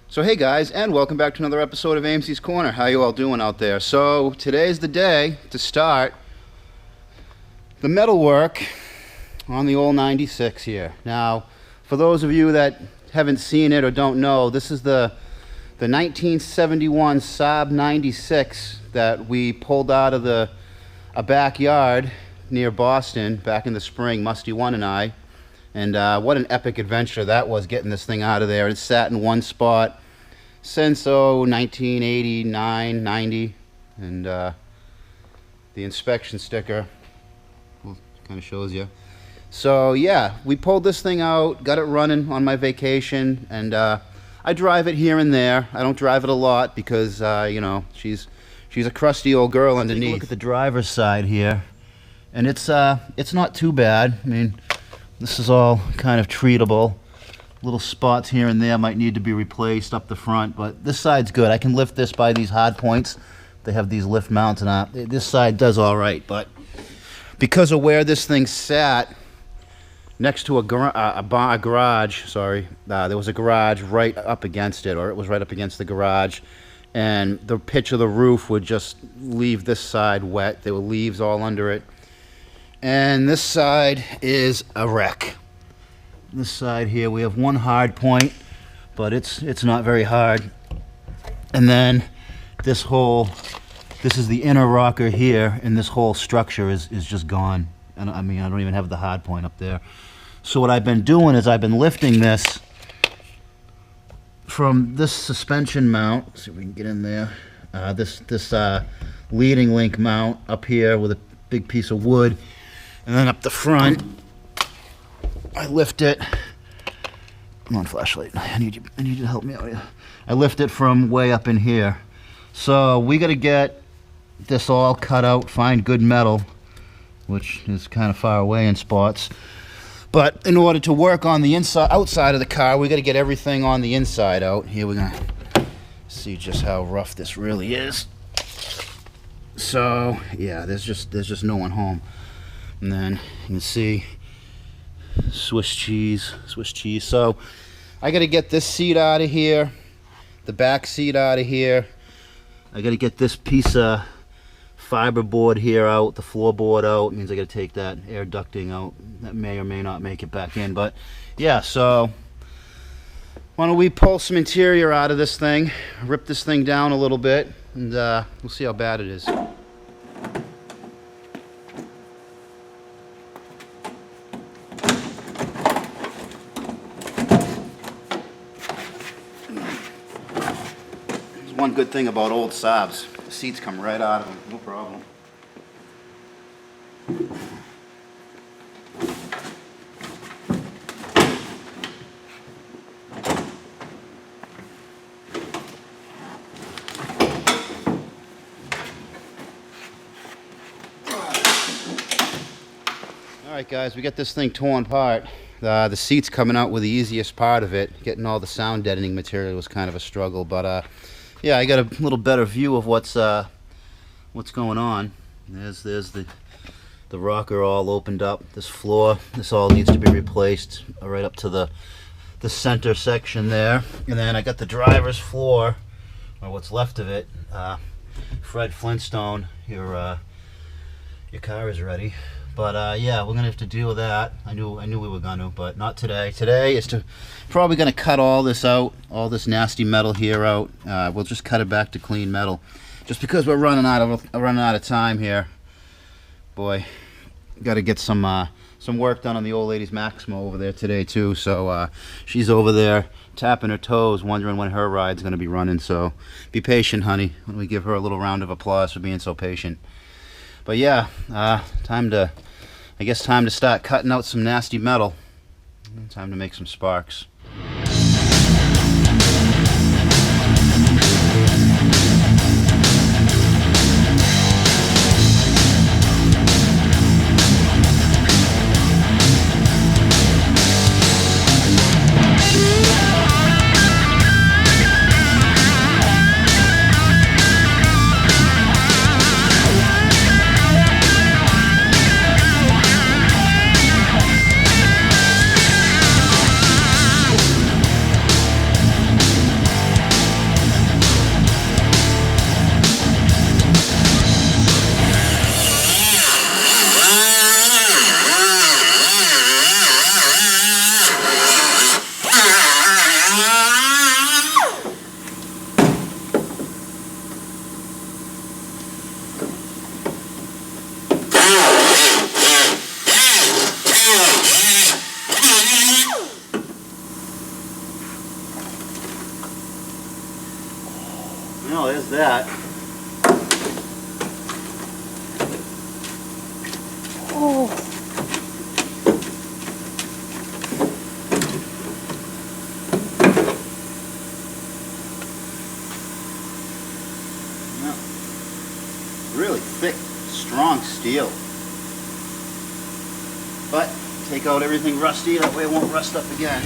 So hey guys, and welcome back to another episode of Amesie's Corner. How you all doing out there? So today's the day to start the metalwork on the old 96 here. Now, for those of you that haven't seen it or don't know, this is the 1971 Saab 96 that we pulled out of a backyard near Boston back in the spring, Musty One and I. And what an epic adventure that was, getting this thing out of there. It sat in one spot since 1989, 90, and the inspection sticker kind of shows you. So yeah, we pulled this thing out, got it running on my vacation, and I drive it here and there. I don't drive it a lot because you know, she's a crusty old girl underneath. Look at the driver's side here, and it's not too bad. I mean, this is all kind of treatable. Little spots here and there might need to be replaced up the front, but this side's good. I can lift this by these hard points. They have these lift mounts, and this side does all right. But because of where this thing sat next to a garage, there was a garage right up against it, or it was right up against the garage, and the pitch of the roof would just leave this side wet. There were leaves all under it. And this side is a wreck. This side here, we have one hard point, but it's not very hard. And then this is the inner rocker here, and this whole structure is just gone. And I mean, I don't even have the hard point up there. So what I've been doing is I've been lifting this from this suspension mount. Let's see if we can get in there. This leading link mount up here with a big piece of wood. And then up the front, I lift it. Come on, flashlight. I need you to help me out here. I lift it from way up in here. So we got to get this all cut out, find good metal, which is kind of far away in spots. But in order to work on the outside of the car, we got to get everything on the inside out. Here we're gonna see just how rough this really is. So yeah, there's just no one home. And then you can see Swiss cheese. So I got to get this seat out of here, the back seat out of here. I got to get this piece of fiberboard here out, the floorboard out. It means I got to take that air ducting out. That may or may not make it back in. But yeah, so why don't we pull some interior out of this thing, rip this thing down a little bit, and we'll see how bad it is. One good thing about old Saabs, the seats come right out of them, no problem. Alright guys, we got this thing torn apart. The seats coming out were the easiest part of it. Getting all the sound deadening material was kind of a struggle, but yeah, I got a little better view of what's going on. There's the rocker all opened up. This floor, this all needs to be replaced right up to the center section there. And then I got the driver's floor, or what's left of it. Fred Flintstone, your car is ready. But yeah, we're gonna have to deal with that. I knew we were gonna, but not today. Today is probably gonna cut all this out, all this nasty metal here out. We'll just cut it back to clean metal, just because we're running out of time here. Boy, got to get some work done on the old lady's Maxima over there today too. So she's over there tapping her toes, wondering when her ride's gonna be running. So be patient, honey. When we give her a little round of applause for being so patient. But yeah, time to start cutting out some nasty metal. Time to make some sparks. Well, there's that. Oh. Yeah. Really thick, strong steel. But take out everything rusty, that way it won't rust up again.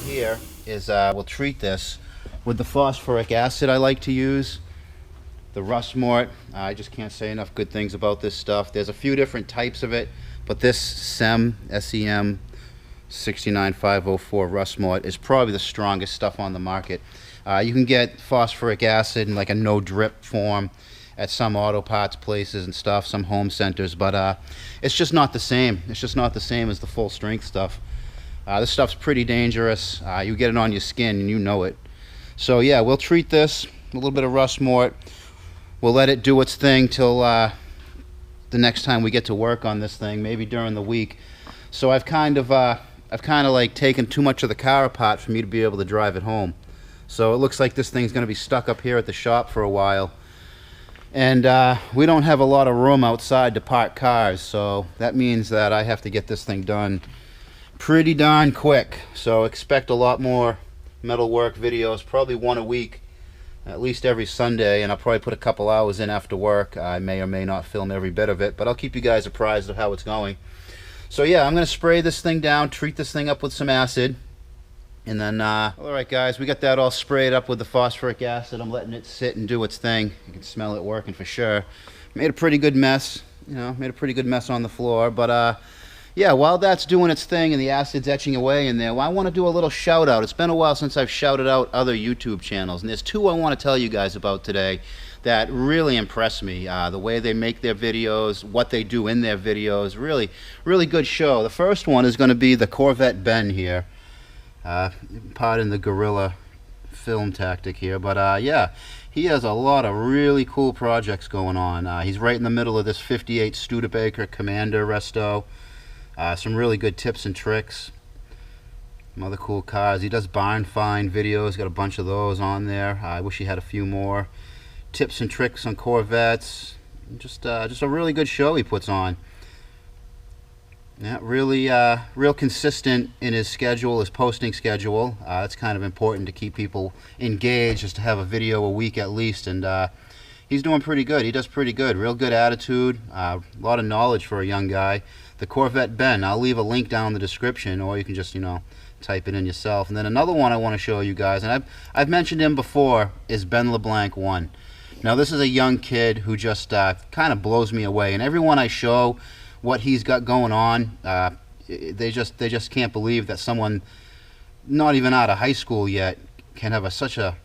Here is we'll treat this with the phosphoric acid I like to use, the rust mort. I just can't say enough good things about this stuff. There's a few different types of it, but this SEM 69504 rust mort is probably the strongest stuff on the market. You can get phosphoric acid in like a no drip form at some auto parts places and stuff, some home centers, but it's just not the same. It's just not the same as the full strength stuff. This stuff's pretty dangerous. You get it on your skin and you know it. So yeah, we'll treat this, a little bit of rust mort. We'll let it do its thing till the next time we get to work on this thing, maybe during the week. So I've kind of like taken too much of the car apart for me to be able to drive it home. So it looks like this thing's going to be stuck up here at the shop for a while. And we don't have a lot of room outside to park cars, so that means that I have to get this thing done pretty darn quick. So expect a lot more metalwork videos, probably one a week, at least every Sunday, and I'll probably put a couple hours in after work. I may or may not film every bit of it, but I'll keep you guys apprised of how it's going. So yeah, I'm going to spray this thing down, treat this thing up with some acid, and then alright guys, we got that all sprayed up with the phosphoric acid. I'm letting it sit and do its thing. You can smell it working for sure. Made a pretty good mess, you know, made a pretty good mess on the floor, but yeah, while that's doing its thing and the acid's etching away in there, well, I want to do a little shout out. It's been a while since I've shouted out other YouTube channels, and there's two I want to tell you guys about today that really impress me. The way they make their videos, what they do in their videos, really, really good show. The first one is going to be the Corvette Ben here. Pardon the guerrilla film tactic here, but yeah, he has a lot of really cool projects going on. He's right in the middle of this 58 Studebaker Commander resto. Some really good tips and tricks. Some other cool cars. He does barn find videos, got a bunch of those on there. I wish he had a few more. Tips and tricks on Corvettes. Just a really good show he puts on. Yeah, really real consistent in his schedule, his posting schedule. It's kind of important to keep people engaged, just to have a video a week at least, and he's doing pretty good. He does pretty good. Real good attitude, a lot of knowledge for a young guy. The Corvette Ben, I'll leave a link down in the description, or you can just, you know, type it in yourself. And then another one I want to show you guys, and I've mentioned him before, is Ben LeBlanc 1. Now this is a young kid who just kind of blows me away, and everyone I show what he's got going on, they just can't believe that someone not even out of high school yet can have such a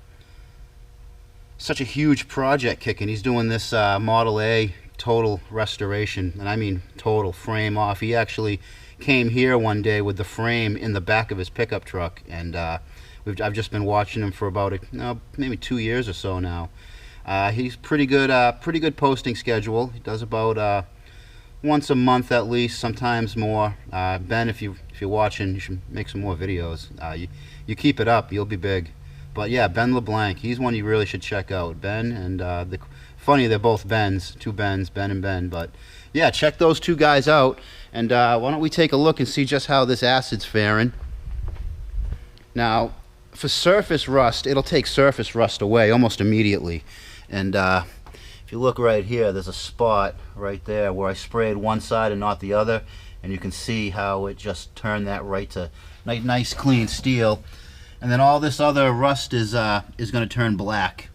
huge project kicking. He's doing this Model A total restoration, and I mean total frame off. He actually came here one day with the frame in the back of his pickup truck, and I've just been watching him for about maybe 2 years or so now. He's pretty good posting schedule. He does about once a month at least, sometimes more. Ben, if you're watching, you should make some more videos. You keep it up, you'll be big. But yeah, Ben LeBlanc, he's one you really should check out. Ben and funny they're both Bens, two Bens, Ben and Ben. But yeah, check those two guys out. And why don't we take a look and see just how this acid's faring. Now, for surface rust, it'll take surface rust away almost immediately. And if you look right here, there's a spot right there where I sprayed one side and not the other. And you can see how it just turned that right to nice clean steel. And then all this other rust is going to turn black,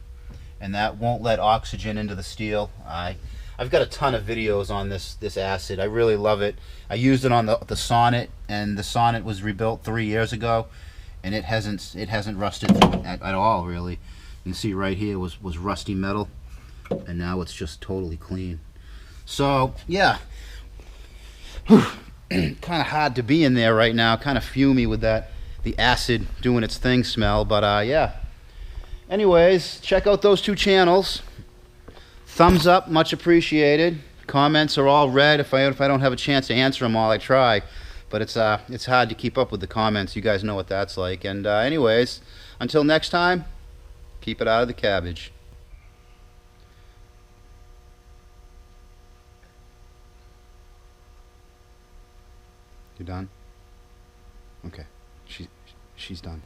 and that won't let oxygen into the steel. I've got a ton of videos on this acid. I really love it. I used it on the Sonnet, and the Sonnet was rebuilt 3 years ago, and it hasn't rusted at all really. You can see right here was rusty metal, and now it's just totally clean. So yeah, kind of hard to be in there right now. Kind of fumey with the acid doing its thing smell, but yeah. Anyways, check out those two channels. Thumbs up, much appreciated. Comments are all read. If I don't have a chance to answer them all, I try. But it's hard to keep up with the comments. You guys know what that's like. And anyways, until next time, keep it out of the cabbage. You done? Okay. She's done.